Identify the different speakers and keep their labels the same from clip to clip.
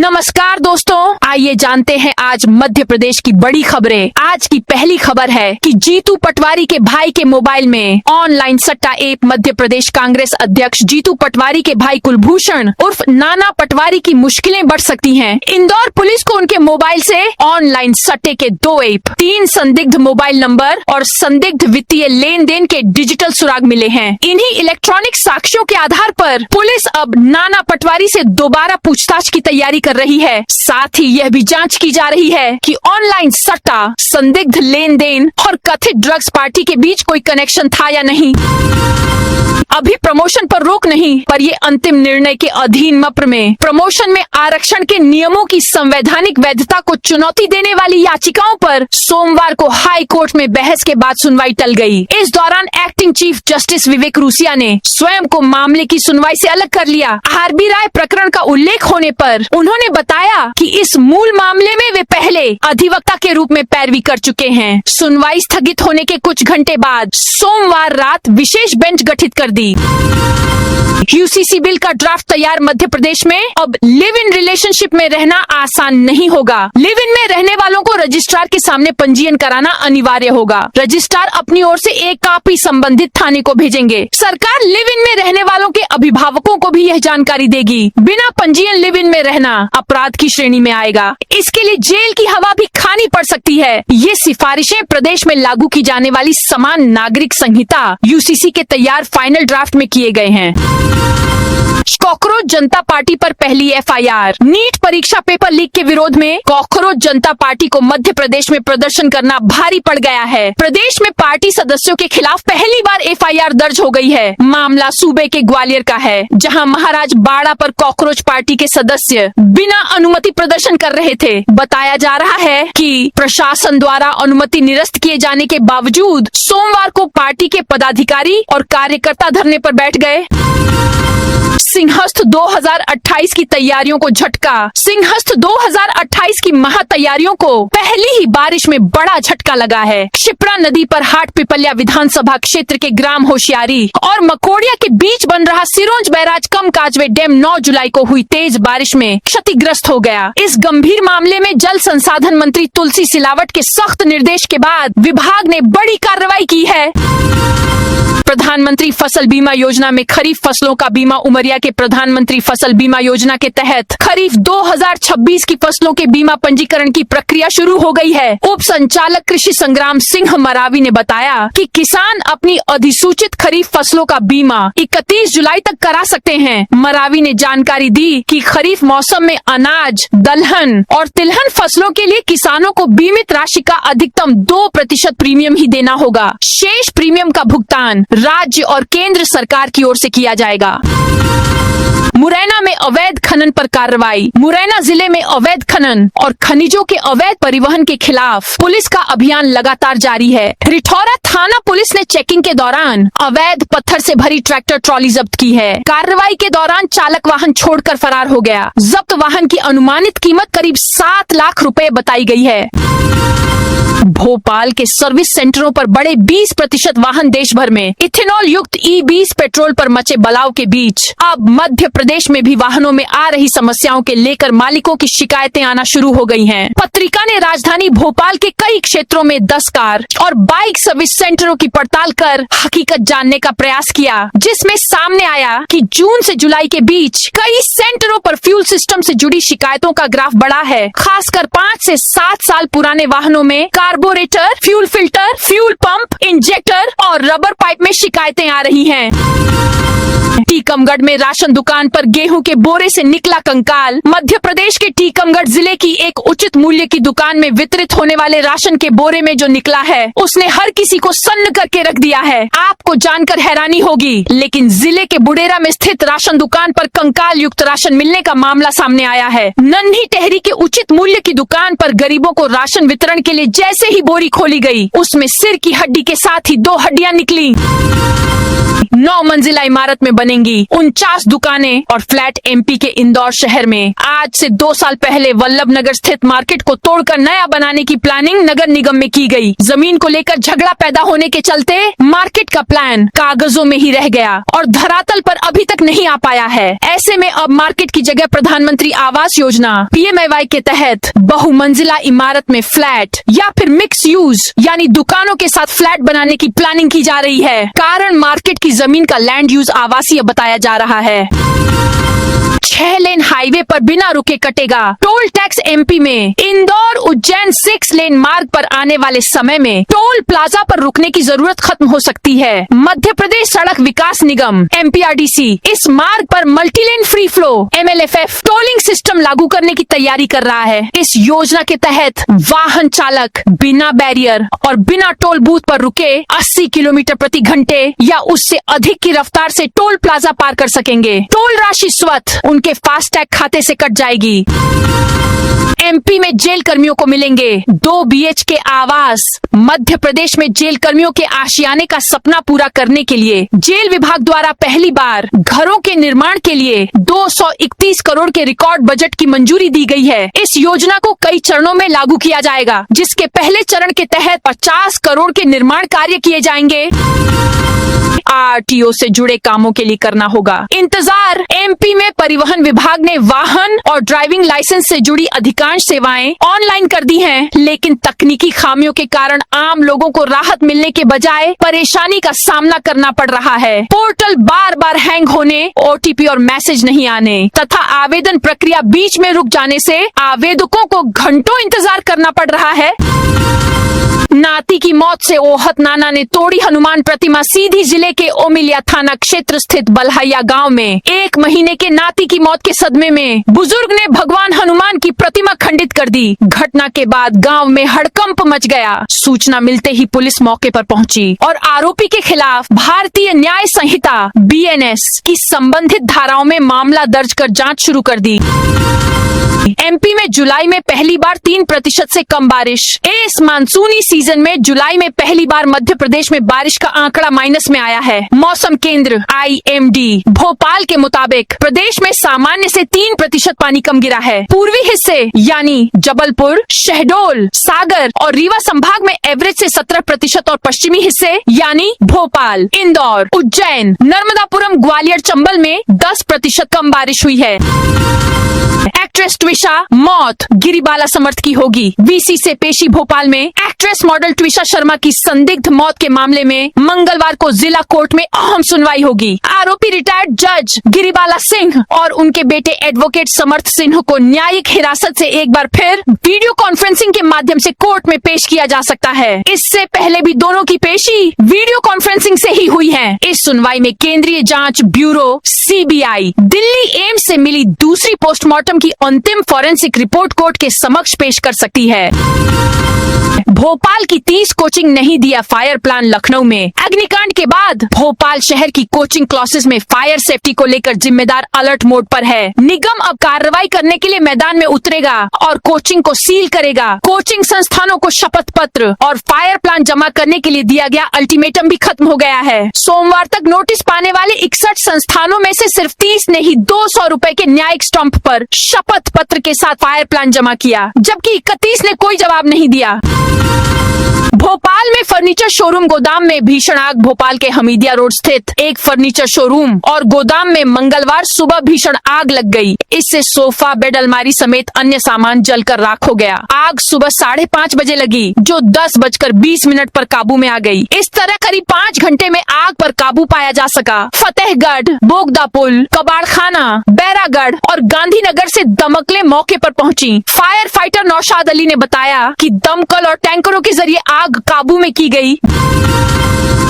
Speaker 1: नमस्कार दोस्तों, आइए जानते हैं आज मध्य प्रदेश की बड़ी खबरें। आज की पहली खबर है कि जीतू पटवारी के भाई के मोबाइल में ऑनलाइन सट्टा ऐप। मध्य प्रदेश कांग्रेस अध्यक्ष जीतू पटवारी के भाई कुलभूषण उर्फ नाना पटवारी की मुश्किलें बढ़ सकती हैं। इंदौर पुलिस को उनके मोबाइल से ऑनलाइन सट्टे के 2 ऐप, 3 संदिग्ध मोबाइल नंबर और संदिग्ध वित्तीय लेन देन के डिजिटल सुराग मिले हैं। इन्हीं इलेक्ट्रॉनिक साक्ष्यों के आधार पर पुलिस अब नाना पटवारी से दोबारा पूछताछ की तैयारी कर रही है। साथ ही यह भी जांच की जा रही है कि ऑनलाइन सट्टा, संदिग्ध लेन देन और कथित ड्रग्स पार्टी के बीच कोई कनेक्शन था या नहीं। अभी प्रमोशन पर रोक नहीं, पर ये अंतिम निर्णय के अधीन मप्र में प्रमोशन में आरक्षण के नियमों की संवैधानिक वैधता को चुनौती देने वाली याचिकाओं पर सोमवार को हाई कोर्ट में बहस के बाद सुनवाई टल गई। इस दौरान एक्टिंग चीफ जस्टिस विवेक रूसिया ने स्वयं को मामले की सुनवाई से अलग कर लिया। आरबी राय प्रकरण का उल्लेख होने पर उन्होंने बताया कि इस मूल मामले में वे पहले अधिवक्ता के रूप में पैरवी कर चुके हैं। सुनवाई स्थगित होने के कुछ घंटे बाद सोमवार रात विशेष बेंच गठित कर दी। यूसीसी बिल का ड्राफ्ट तैयार। मध्य प्रदेश में अब लिव इन रिलेशनशिप में रहना आसान नहीं होगा। लिव इन में रहने वालों को रजिस्ट्रार के सामने पंजीयन कराना अनिवार्य होगा। रजिस्ट्रार अपनी ओर से एक कॉपी संबंधित थाने को भेजेंगे। सरकार लिव इन में रहने वालों के अभिभावकों को भी यह जानकारी देगी। बिना पंजीयन लिव इन में रहना अपराध की श्रेणी में आएगा। इसके लिए जेल की हवा भी खानी पड़ सकती है। ये सिफारिशें प्रदेश में लागू की जाने वाली समान नागरिक संहिता यूसीसी के तैयार फाइनल ड्राफ्ट में किए गए हैं। कॉकरोच जनता पार्टी पर पहली एफआईआर। नीट परीक्षा पेपर लीक के विरोध में कॉकरोच जनता पार्टी को मध्य प्रदेश में प्रदर्शन करना भारी पड़ गया है। प्रदेश में पार्टी सदस्यों के खिलाफ पहली बार एफआईआर दर्ज हो गई है। मामला सूबे के ग्वालियर का है, जहां महाराज बाड़ा पर कॉकरोच पार्टी के सदस्य बिना अनुमति प्रदर्शन कर रहे थे। बताया जा रहा है कि प्रशासन द्वारा अनुमति निरस्त किए जाने के बावजूद सोमवार को पार्टी के पदाधिकारी और कार्यकर्ता धरने पर बैठ गए। सिंहस्थ 2028 की तैयारियों को झटका। सिंहस्थ 2028 की महा तैयारियों को पहली ही बारिश में बड़ा झटका लगा है। शिप्रा नदी पर हाट पिपल्या विधानसभा क्षेत्र के ग्राम होशियारी और मकोड़िया के बीच बन रहा सिरोंज बैराज कम काजवे डैम 9 जुलाई को हुई तेज बारिश में क्षतिग्रस्त हो गया। इस गंभीर मामले में जल संसाधन मंत्री तुलसी सिलावट के सख्त निर्देश के बाद विभाग ने बड़ी कार्रवाई की है। प्रधानमंत्री फसल बीमा योजना में खरीफ फसलों का बीमा। उमरिया के प्रधानमंत्री फसल बीमा योजना के तहत खरीफ 2026 की फसलों के बीमा पंजीकरण की प्रक्रिया शुरू हो गई है। उप संचालक कृषि संग्राम सिंह मरावी ने बताया कि किसान अपनी अधिसूचित खरीफ फसलों का बीमा 31 जुलाई तक करा सकते हैं। मरावी ने जानकारी दी कि खरीफ मौसम में अनाज, दलहन और तिलहन फसलों के लिए किसानों को बीमित राशि का अधिकतम 2% प्रीमियम ही देना होगा। शेष प्रीमियम का भुगतान राज्य और केंद्र सरकार की ओर से किया जाएगा। मुरैना में अवैध खनन पर कार्रवाई। मुरैना जिले में अवैध खनन और खनिजों के अवैध परिवहन के खिलाफ पुलिस का अभियान लगातार जारी है। रिठौरा थाना पुलिस ने चेकिंग के दौरान अवैध पत्थर से भरी ट्रैक्टर ट्रॉली जब्त की है। कार्रवाई के दौरान चालक वाहन छोड़कर फरार हो गया। जब्त वाहन की अनुमानित कीमत करीब 7 लाख रुपए बताई गई है। भोपाल के सर्विस सेंटरों पर बढ़े 20% वाहन। देश भर में इथेनॉल युक्त E20 पेट्रोल पर मचे बलाव के बीच अब मध्य प्रदेश में भी वाहनों में आ रही समस्याओं के लेकर मालिकों की शिकायतें आना शुरू हो गई हैं। पत्रिका ने राजधानी भोपाल के कई क्षेत्रों में 10 कार और बाइक सर्विस सेंटरों की पड़ताल कर हकीकत जानने का प्रयास किया, जिसमें सामने आया कि जून से जुलाई के बीच कई सेंटरों पर फ्यूल सिस्टम से जुड़ी शिकायतों का ग्राफ बढ़ा है। खासकर 5 से 7 साल पुराने वाहनों में carburettor, fuel filter, fuel pump, injector और रबर पाइप में शिकायतें आ रही हैं। टीकमगढ़ में राशन दुकान पर गेहूं के बोरे से निकला कंकाल। मध्य प्रदेश के टीकमगढ़ जिले की एक उचित मूल्य की दुकान में वितरित होने वाले राशन के बोरे में जो निकला है, उसने हर किसी को सन्न करके रख दिया है। आपको जानकर हैरानी होगी, लेकिन जिले के बुडेरा में स्थित राशन दुकान पर कंकाल युक्त राशन मिलने का मामला सामने आया है। नन्ही टहरी के उचित मूल्य की दुकान पर गरीबों को राशन वितरण के लिए जैसे ही बोरी खोली गई, उसमें सिर की हड्डी के साथ ही 2 हड्डियां निकली। 9 मंजिला इमारत इमारत में बनेंगी 49 दुकानें और फ्लैट एमपी के इंदौर शहर में। आज से 2 साल पहले वल्लभ नगर स्थित मार्केट को तोड़कर नया बनाने की प्लानिंग नगर निगम में की गई। जमीन को लेकर झगड़ा पैदा होने के चलते मार्केट का प्लान कागजों में ही रह गया और धरातल पर अभी तक नहीं आ पाया है। ऐसे में अब मार्केट की जगह प्रधानमंत्री आवास योजना PMAY के तहत बहुमंजिला इमारत में फ्लैट या फिर मिक्स यूज यानी दुकानों के साथ फ्लैट बनाने की प्लानिंग की जा रही है। कारण मार्केट की जमीन का लैंड यूज आवासीय बताया जा रहा है। 6 लेन हाईवे पर बिना रुके कटेगा टोल टैक्स। एमपी में इंदौर उज्जैन 6 लेन मार्ग पर आने वाले समय में टोल प्लाजा पर रुकने की जरूरत खत्म हो सकती है। मध्य प्रदेश सड़क विकास निगम MPRDC इस मार्ग पर multilane free flow MLFF tolling system लागू करने की तैयारी कर रहा है। इस योजना के तहत वाहन चालक बिना बैरियर और बिना टोल बूथ पर रुके 80 किलोमीटर प्रति घंटे या उससे अधिक की रफ्तार से टोल प्लाजा पार कर सकेंगे। टोल राशि स्वतः उनके फास्टैग खाते से कट जाएगी। एमपी में जेल कर्मियों को मिलेंगे 2 BHK आवास। मध्य प्रदेश में जेल कर्मियों के आशियाने का सपना पूरा करने के लिए जेल विभाग द्वारा पहली बार घरों के निर्माण के लिए 231 करोड़ के रिकॉर्ड बजट की मंजूरी दी गई है। इस योजना को कई चरणों में लागू किया जाएगा, जिसके पहले चरण के तहत 50 करोड़ के निर्माण कार्य किए जाएंगे। RTO से जुड़े कामों के लिए करना होगा इंतजार। एमपी में परिवहन विभाग ने वाहन और ड्राइविंग लाइसेंस से जुड़ी अधिकांश सेवाएं ऑनलाइन कर दी हैं, लेकिन तकनीकी खामियों के कारण आम लोगों को राहत मिलने के बजाय परेशानी का सामना करना पड़ रहा है। पोर्टल बार बार हैंग होने, OTP और मैसेज नहीं आने तथा आवेदन प्रक्रिया बीच में रुक जाने से आवेदकों को घंटों इंतजार करना पड़ रहा है। नाती की मौत से ओहत नाना ने तोड़ी हनुमान प्रतिमा। सीधी जिले के ओमिलिया थाना क्षेत्र स्थित बल्हैया गांव में 1 महीने के नाती की मौत के सदमे में बुजुर्ग ने भगवान हनुमान की प्रतिमा खंडित कर दी। घटना के बाद गांव में हड़कंप मच गया। सूचना मिलते ही पुलिस मौके पर पहुंची और आरोपी के खिलाफ भारतीय न्याय संहिता BNS की संबंधित धाराओं में मामला दर्ज कर जांच शुरू कर दी। एमपी में जुलाई में पहली बार 3% से कम बारिश। इस मानसूनी सीजन में जुलाई में पहली बार मध्य प्रदेश में बारिश का आंकड़ा माइनस में आया है। मौसम केंद्र IMD भोपाल के मुताबिक प्रदेश में सामान्य से 3% पानी कम गिरा है। पूर्वी हिस्से यानी जबलपुर, शहडोल, सागर और रीवा संभाग में एवरेज से 17% और पश्चिमी हिस्से यानी भोपाल, इंदौर, उज्जैन, नर्मदापुरम, ग्वालियर, चंबल में 10% कम बारिश हुई है। एक्ट्रेस ट्विशा मौत गिरिबाला समर्थ की होगी। VC से पेशी। भोपाल में एक्ट्रेस मॉडल ट्विशा शर्मा की संदिग्ध मौत के मामले में मंगलवार को जिला कोर्ट में अहम सुनवाई होगी। आरोपी रिटायर्ड जज गिरिबाला सिंह और उनके बेटे एडवोकेट समर्थ सिंह को न्यायिक हिरासत से एक बार फिर वीडियो कॉन्फ्रेंसिंग के माध्यम से कोर्ट में पेश किया जा सकता है। इससे पहले भी दोनों की पेशी वीडियो कॉन्फ्रेंसिंग से ही हुई है। इस सुनवाई में केंद्रीय जांच ब्यूरो CBI दिल्ली एम्स से मिली दूसरी पोस्टमार्टम की अंतिम फॉरेंसिक रिपोर्ट कोर्ट के समक्ष पेश कर सकती है। भोपाल की 30 कोचिंग नहीं दिया फायर प्लान। लखनऊ में अग्निकांड के बाद भोपाल शहर की कोचिंग क्लासेस में फायर सेफ्टी को लेकर जिम्मेदार अलर्ट मोड पर है। निगम अब कार्रवाई करने के लिए मैदान में उतरेगा और कोचिंग को सील करेगा। कोचिंग संस्थानों को शपथ पत्र और फायर प्लान जमा करने के लिए दिया गया अल्टीमेटम भी खत्म हो गया है। सोमवार तक नोटिस पाने वाले 61 संस्थानों में से सिर्फ 30 ने ही 200 रुपए के न्यायिक स्टंप पर शपथ पत्र के साथ फायर प्लान जमा किया, जबकि 31 ने कोई जवाब नहीं दिया। भोपाल में फर्नीचर शोरूम गोदाम में भीषण आग। भोपाल के हमीदिया रोड स्थित एक फर्नीचर शोरूम और गोदाम में मंगलवार सुबह भीषण आग लग गई। इससे सोफा, बेड, अलमारी समेत अन्य सामान जलकर राख हो गया। आग सुबह 5:30 बजे लगी, जो 10:20 पर काबू में आ गई। इस तरह करीब 5 घंटे में आग पर काबू पाया जा सका। फतेहगढ़, बोगदा पुल, कबाड़खाना, बैरागढ़ और गांधीनगर से दमकलें मौके पर पहुंची। फायर फाइटर नौशाद अली ने बताया कि दमकल और टैंकरों के जरिए आग काबू में की गई।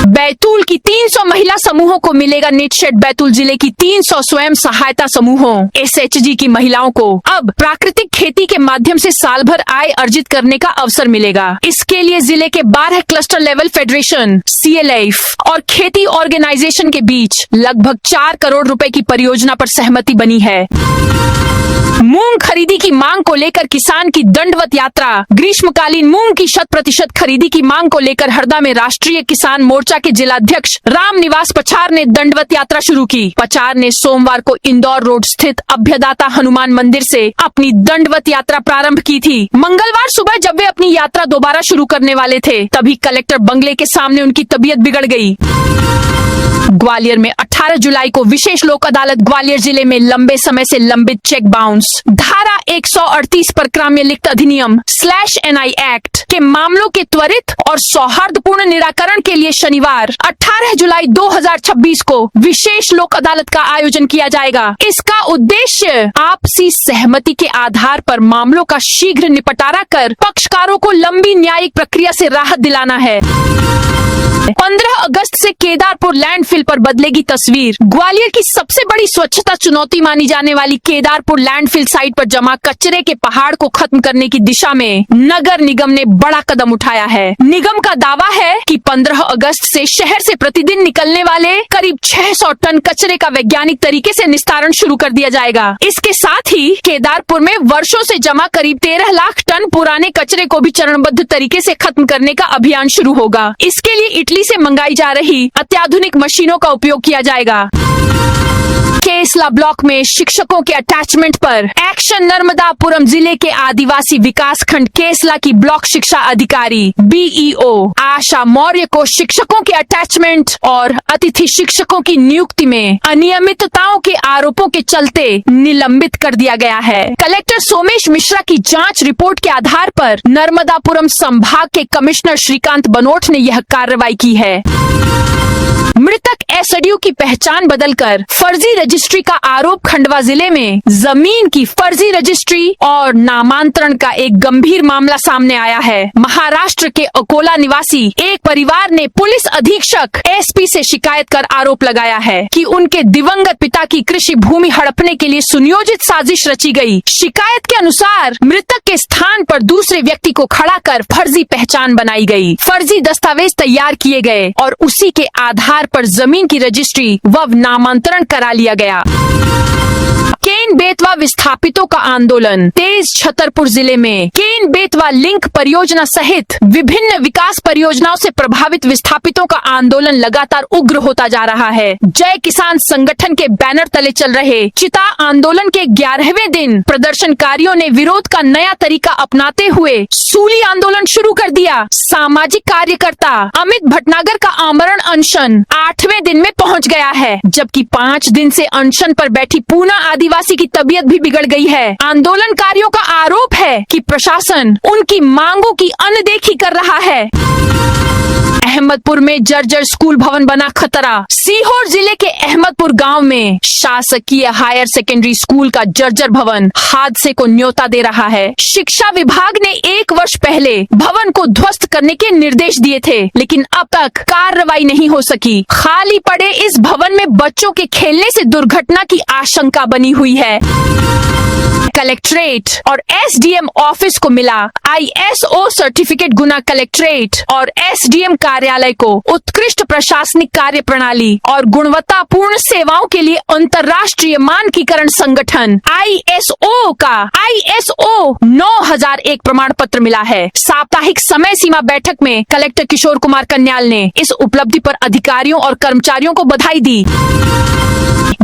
Speaker 1: बैतूल की 300 महिला समूहों को मिलेगा नेट शेड। बैतूल जिले की 300 स्वयं सहायता समूहों SHG की महिलाओं को अब प्राकृतिक खेती के माध्यम से साल भर आय अर्जित करने का अवसर मिलेगा। इसके लिए जिले के 12 क्लस्टर लेवल फेडरेशन, CLF और खेती ऑर्गेनाइजेशन के बीच लगभग 4 करोड़ रुपए की परियोजना पर सहमति बनी है। मूंग खरीदी की मांग को लेकर किसान की दंडवत यात्रा। ग्रीष्मकालीन मूंग की 100% खरीदी की मांग को लेकर हरदा में राष्ट्रीय किसान मोर्चा के जिलाध्यक्ष रामनिवास पछार ने दंडवत यात्रा शुरू की। पछार ने सोमवार को इंदौर रोड स्थित अभ्यदाता हनुमान मंदिर से अपनी दंडवत यात्रा प्रारंभ की थी। मंगलवार सुबह जब वे अपनी यात्रा दोबारा शुरू करने वाले थे, तभी कलेक्टर बंगले के सामने उनकी तबीयत बिगड़ गई। ग्वालियर में 18 जुलाई को विशेष लोक अदालत। ग्वालियर जिले में लंबे समय से लंबित चेक बाउंस धारा 138 पर क्राम्य लिखित अधिनियम /NI एक्ट के मामलों के त्वरित और सौहार्दपूर्ण निराकरण के लिए शनिवार 18 जुलाई 2026 को विशेष लोक अदालत का आयोजन किया जाएगा। इसका उद्देश्य आपसी सहमति के आधार पर मामलों का शीघ्र निपटारा कर पक्षकारों को लंबी न्यायिक प्रक्रिया से राहत दिलाना है। 15 अगस्त से केदारपुर लैंडफिल पर बदलेगी तस्वीर। ग्वालियर की सबसे बड़ी स्वच्छता चुनौती मानी जाने वाली केदारपुर लैंडफिल साइट पर जमा कचरे के पहाड़ को खत्म करने की दिशा में नगर निगम ने बड़ा कदम उठाया है। निगम का दावा है कि 15 अगस्त से शहर से प्रतिदिन निकलने वाले करीब 600 टन कचरे का वैज्ञानिक तरीके से निस्तारण शुरू कर दिया जाएगा। इसके साथ ही केदारपुर में वर्षों से जमा करीब 13 लाख टन पुराने कचरे को भी चरणबद्ध तरीके से खत्म करने का अभियान शुरू होगा। इसके लिए इटली से मंगाई जा रही अत्याधुनिक मशीनों का उपयोग किया जाएगा। केसला ब्लॉक में शिक्षकों के अटैचमेंट पर एक्शन। नर्मदापुरम जिले के आदिवासी विकास खंड केसला की ब्लॉक शिक्षा अधिकारी BEO आशा मौर्य को शिक्षकों के अटैचमेंट और अतिथि शिक्षकों की नियुक्ति में अनियमितताओं के आरोपों के चलते निलंबित कर दिया गया है। कलेक्टर सोमेश मिश्रा की जांच रिपोर्ट के आधार पर नर्मदापुरम संभाग के कमिश्नर श्रीकांत बनोट ने यह कार्रवाई की है। मृतक एसडीओ की पहचान बदलकर फर्जी रजिस्ट्री का आरोप। खंडवा जिले में जमीन की फर्जी रजिस्ट्री और नामांतरण का एक गंभीर मामला सामने आया है। महाराष्ट्र के अकोला निवासी एक परिवार ने पुलिस अधीक्षक SP से शिकायत कर आरोप लगाया है कि उनके दिवंगत पिता की कृषि भूमि हड़पने के लिए सुनियोजित साजिश रची गई। शिकायत के अनुसार मृतक के स्थान पर दूसरे व्यक्ति को खड़ा कर फर्जी पहचान बनाई गई, फर्जी दस्तावेज तैयार किए गए और उसी के आधार पर जमीन की रजिस्ट्री व नामांतरण करा लिया गया। केन बेतवा विस्थापितों का आंदोलन तेज। छतरपुर जिले में केन बेतवा लिंक परियोजना सहित विभिन्न विकास परियोजनाओं से प्रभावित विस्थापितों का आंदोलन लगातार उग्र होता जा रहा है। जय किसान संगठन के बैनर तले चल रहे चिता आंदोलन के 11वें दिन प्रदर्शनकारियों ने विरोध का नया तरीका अपनाते हुए सूली आंदोलन शुरू कर दिया। सामाजिक कार्यकर्ता अमित भटनागर का आमरण अनशन 8वें दिन में पहुंच गया है, जबकि 5 दिन से अनशन पर बैठी पूना आदिवासी की तबीयत भी बिगड़ गई है। आंदोलनकारियों का आरोप है कि प्रशासन उनकी मांगों की अनदेखी कर रहा है। अहमदपुर में जर्जर स्कूल भवन बना खतरा। सीहोर जिले के अहमदपुर गांव में शासकीय हायर सेकेंडरी स्कूल का जर्जर भवन हादसे को न्योता दे रहा है। शिक्षा विभाग ने 1 वर्ष पहले भवन को ध्वस्त करने के निर्देश दिए थे, लेकिन अब तक कार्रवाई नहीं हो सकी। खाली पड़े इस भवन में बच्चों के खेलने से दुर्घटना की आशंका बनी हुई है। कलेक्ट्रेट और SDM ऑफिस को मिला ISO सर्टिफिकेट। गुना कलेक्ट्रेट और SDM कार्यालय को उत्कृष्ट प्रशासनिक कार्य प्रणाली और गुणवत्तापूर्ण सेवाओं के लिए अंतर्राष्ट्रीय मानकीकरण संगठन ISO का ISO 9001 प्रमाण पत्र मिला है। साप्ताहिक समय सीमा बैठक में कलेक्टर किशोर कुमार कन्याल ने इस उपलब्धि पर अधिकारियों और कर्मचारियों को बधाई दी।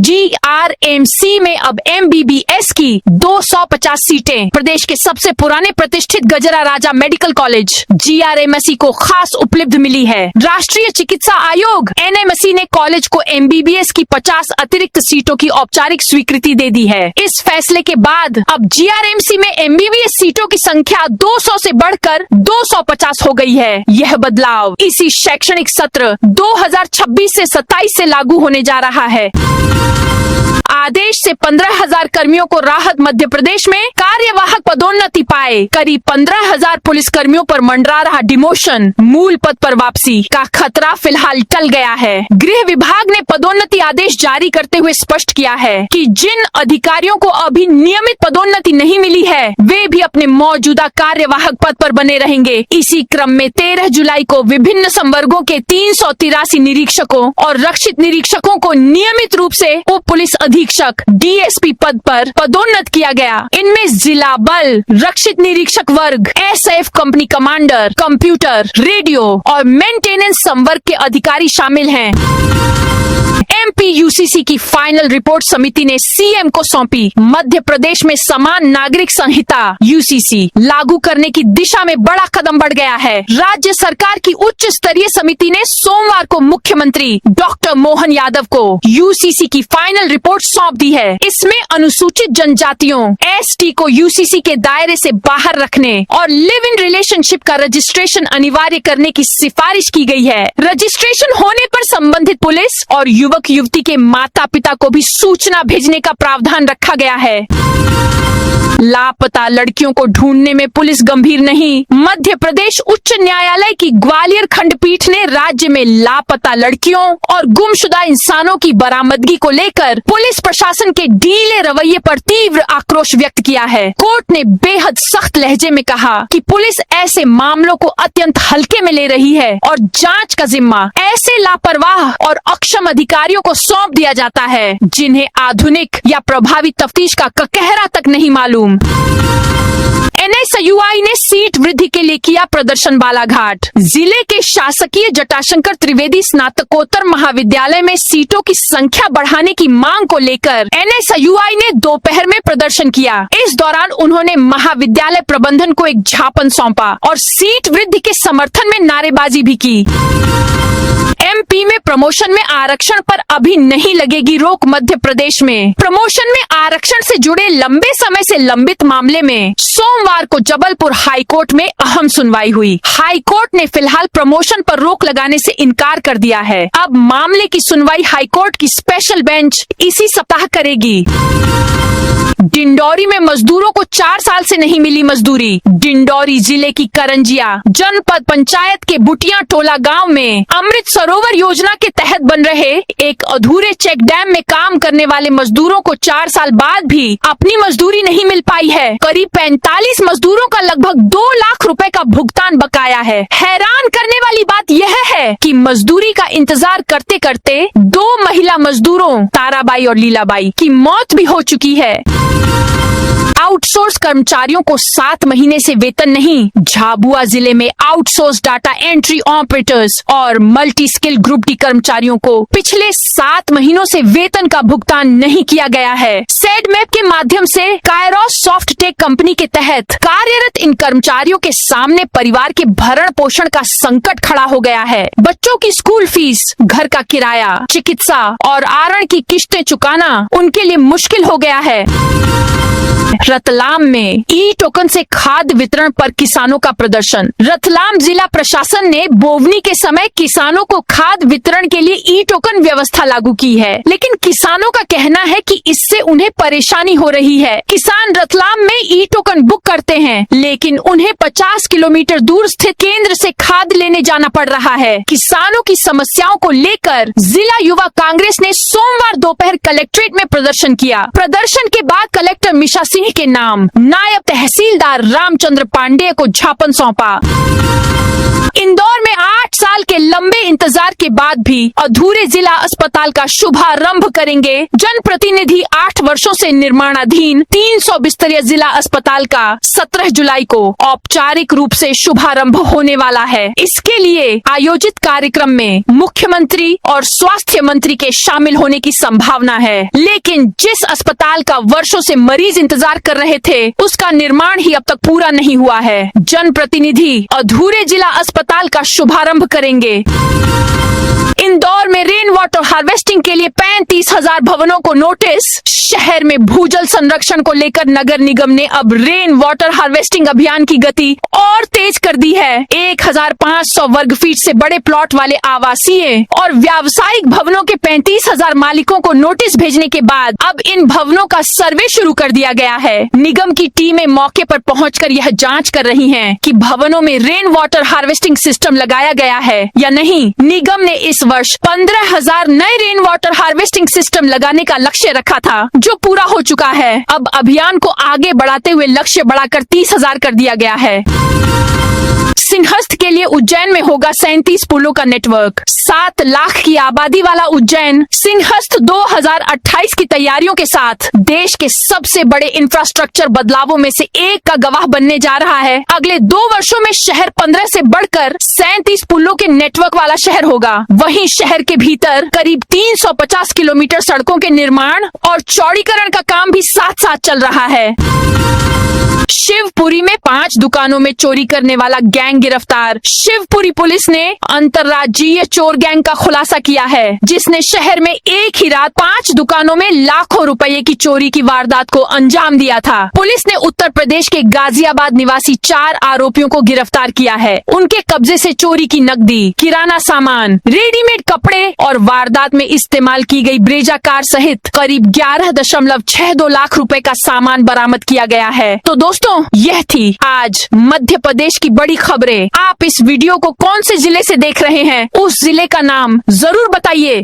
Speaker 1: GRMC में अब MBBS की 250 सीटें। प्रदेश के सबसे पुराने प्रतिष्ठित गजरा राजा मेडिकल कॉलेज GRMC को खास उपलब्धि मिली है। राष्ट्रीय चिकित्सा आयोग NMC ने कॉलेज को MBBS की 50 अतिरिक्त सीटों की औपचारिक स्वीकृति दे दी है। इस फैसले के बाद अब GRMC में MBBS सीटों की संख्या 200 से बढ़कर 250 हो गई है। यह बदलाव इसी शैक्षणिक सत्र 2026 से 27 से लागू होने जा रहा है। आदेश से 15,000 कर्मियों को राहत। मध्य प्रदेश में कार्यवाहक पदोन्नति पाए। करीब 15,000 पुलिस कर्मियों पर मंडरा रहा डिमोशन। मूल पद पर वापसी का खतरा फिलहाल टल गया है। गृह विभाग ने पदोन्नति आदेश जारी करते हुए स्पष्ट किया है कि जिन अधिकारियों को अभी नियमित पदोन्नति नहीं मिली है, वे भी अपने मौजूदा कार्यवाहक पद पर बने रहेंगे। इसी क्रम में 13 जुलाई को विभिन्न संवर्गों के 383 निरीक्षकों और रक्षित निरीक्षकों को नियमित रूप से उप पुलिस अधीक्षक डीएसपी पद पर पदोन्नत किया गया। इनमें जिला बल रक्षित निरीक्षक वर्ग, SF company commander, computer, radio और मेंटेनेंस संवर्ग के अधिकारी शामिल हैं। एमपीयूसीसी की फाइनल रिपोर्ट समिति ने सीएम को सौंपी। मध्य प्रदेश में समान नागरिक संहिता यूसीसी लागू करने की दिशा में बड़ा कदम बढ़ गया है। राज्य सरकार की उच्च स्तरीय समिति ने सोमवार को मुख्यमंत्री डॉक्टर मोहन यादव को यूसीसी की फाइनल रिपोर्ट सौंप दी है। इसमें अनुसूचित जनजातियों एसटी को यूसीसी के दायरे से बाहर रखने और लिव इन रिलेशनशिप का रजिस्ट्रेशन अनिवार्य करने की सिफारिश की गई है। रजिस्ट्रेशन होने पर संबंधित पुलिस और युवक युवती के माता पिता को भी सूचना भेजने का प्रावधान रखा गया है। लापता लड़कियों को ढूंढने में पुलिस गंभीर नहीं। मध्य प्रदेश उच्च न्यायालय की ग्वालियर खंडपीठ ने राज्य में लापता लड़कियों और गुमशुदा इंसानों की बरामदगी को लेकर पुलिस प्रशासन के ढीले रवैये पर तीव्र आक्रोश व्यक्त किया है। कोर्ट ने बेहद सख्त लहजे में कहा कि पुलिस ऐसे मामलों को अत्यंत हल्के में ले रही है और जांच का जिम्मा ऐसे लापरवाह और अक्षम अधिकारियों को सौंप दिया जाता है जिन्हें आधुनिक या प्रभावी तफ्तीश का ककहरा तक नहीं मालूम। एनएसयूआई ने सीट वृद्धि के लिए किया प्रदर्शन बालाघाट। जिले के शासकीय जटाशंकर त्रिवेदी स्नातकोत्तर महाविद्यालय में सीटों की संख्या बढ़ाने की मांग को लेकर एनएसयूआई ने दोपहर में प्रदर्शन किया। इस दौरान उन्होंने महाविद्यालय प्रबंधन को एक ज्ञापन सौंपा और सीट वृद्धि के समर्थन में नारेबाजी भी की। एमपी में प्रमोशन में आरक्षण पर अभी नहीं लगेगी रोक। मध्य प्रदेश में प्रमोशन में आरक्षण से जुड़े लंबे समय से लंबित मामले में सोमवार को जबलपुर हाईकोर्ट में अहम सुनवाई हुई। हाईकोर्ट ने फिलहाल प्रमोशन पर रोक लगाने से इनकार कर दिया है। अब मामले की सुनवाई हाईकोर्ट की स्पेशल बेंच इसी सप्ताह करेगी। डिंडौरी में मजदूरों को 4 साल से नहीं मिली मजदूरी। डिंडौरी जिले की करंजिया जनपद पंचायत के बुटिया टोला गांव में अमृत सरोवर योजना के तहत बन रहे एक अधूरे चेक डैम में काम करने वाले मजदूरों को 4 साल बाद भी अपनी मजदूरी नहीं मिल पाई है। करीब 45 मजदूरों का लगभग 2 लाख रुपए का भुगतान बकाया है। हैरान करने वाली बात यह है कि मजदूरी का इंतजार करते करते 2 महिला मजदूरों ताराबाई और लीलाबाई की मौत भी हो चुकी है। आउटसोर्स कर्मचारियों को 7 महीने से वेतन नहीं। झाबुआ जिले में आउटसोर्स डाटा एंट्री ऑपरेटर्स और मल्टी स्किल ग्रुप डी कर्मचारियों को पिछले 7 महीनों से वेतन का भुगतान नहीं किया गया है। सेडमैप के माध्यम से कायरोस सॉफ्टटेक कंपनी के तहत कार्यरत इन कर्मचारियों के सामने परिवार के भरण पोषण का संकट खड़ा हो गया है। बच्चों की स्कूल फीस, घर का किराया, चिकित्सा और आरण की किस्तें चुकाना उनके लिए मुश्किल हो गया है। रतलाम में ई टोकन से खाद्य वितरण पर किसानों का प्रदर्शन। रतलाम जिला प्रशासन ने बोवनी के समय किसानों को खाद्य वितरण के लिए ई टोकन व्यवस्था लागू की है, लेकिन किसानों का कहना है कि इससे उन्हें परेशानी हो रही है। किसान रतलाम में ई टोकन बुक करते हैं, लेकिन उन्हें 50 किलोमीटर दूर स्थित केंद्र से खाद्य लेने जाना पड़ रहा है। किसानों की समस्याओं को लेकर जिला युवा कांग्रेस ने सोमवार दोपहर कलेक्ट्रेट में प्रदर्शन किया। प्रदर्शन के बाद कलेक्टर मिशा सिंह के नाम नायब तहसीलदार रामचंद्र पांडेय को ज्ञापन सौंपा। इंदौर में 8 साल के लंबे इंतजार के बाद भी अधूरे जिला अस्पताल का शुभारंभ करेंगे। जनप्रतिनिधि 8 वर्षों से निर्माणाधीन 300 बिस्तरीय जिला अस्पताल का 17 जुलाई को औपचारिक रूप से शुभारंभ होने वाला है। इसके लिए आयोजित कार्यक्रम में मुख्यमंत्री और स्वास्थ्य मंत्री के शामिल होने की संभावना है, लेकिन जिस अस्पताल का वर्षों से मरीज इंतजार कर रहे थे उसका निर्माण ही अब तक पूरा नहीं हुआ है। जनप्रतिनिधि अधूरे जिला अस्पताल का शुभारंभ करेंगे। इंदौर में रेन वाटर हार्वेस्टिंग के लिए 35,000 भवनों को नोटिस। शहर में भूजल संरक्षण को लेकर नगर निगम ने अब रेन वाटर हार्वेस्टिंग अभियान की गति और तेज कर दी है। 1,500 वर्ग फीट से बड़े प्लॉट वाले आवासीय और व्यावसायिक भवनों के 35,000 मालिकों को नोटिस भेजने के बाद अब इन भवनों का सर्वे शुरू कर दिया गया है। निगम की टीमें मौके पर पहुंचकर यह जांच कर रही हैं कि भवनों में रेन वाटर हार्वेस्टिंग सिस्टम लगाया गया है या नहीं। निगम ने इस वर्ष 15,000 नए रेन वाटर हार्वेस्टिंग सिस्टम लगाने का लक्ष्य रखा था, जो पूरा हो चुका है। अब अभियान को आगे बढ़ाते हुए लक्ष्य बढ़ाकर 30,000 कर दिया गया है। सिंहस्थ के लिए उज्जैन में होगा 37 पुलों का नेटवर्क। 7 लाख की आबादी वाला उज्जैन सिंहस्थ 2028 की तैयारियों के साथ देश के सबसे बड़े इंफ्रास्ट्रक्चर बदलावों में से एक का गवाह बनने जा रहा है। अगले 2 वर्षों में शहर 15 से बढ़कर 37 पुलों के नेटवर्क वाला शहर होगा। वहीं शहर के भीतर करीब 350 किलोमीटर सड़कों के निर्माण और चौड़ीकरण का काम भी साथ साथ चल रहा है। शिवपुरी में 5 दुकानों में चोरी करने वाला गैंग गिरफ्तार। शिवपुरी पुलिस ने अंतर्राज्यीय चोर गैंग का खुलासा किया है, जिसने शहर में एक ही रात 5 दुकानों में लाखों रुपए की चोरी की वारदात को अंजाम दिया था। पुलिस ने उत्तर प्रदेश के गाजियाबाद निवासी 4 आरोपियों को गिरफ्तार किया है। उनके कब्जे से चोरी की नकदी, किराना सामान, रेडीमेड कपड़े और वारदात में इस्तेमाल की गई ब्रेजा कार सहित करीब 11.62 लाख रुपए का सामान बरामद किया गया है। तो दोस्तों, यह थी आज मध्य प्रदेश की बड़ी खबरें। आप इस वीडियो को कौन से जिले से देख रहे हैं, उस जिले का नाम जरूर बताइए।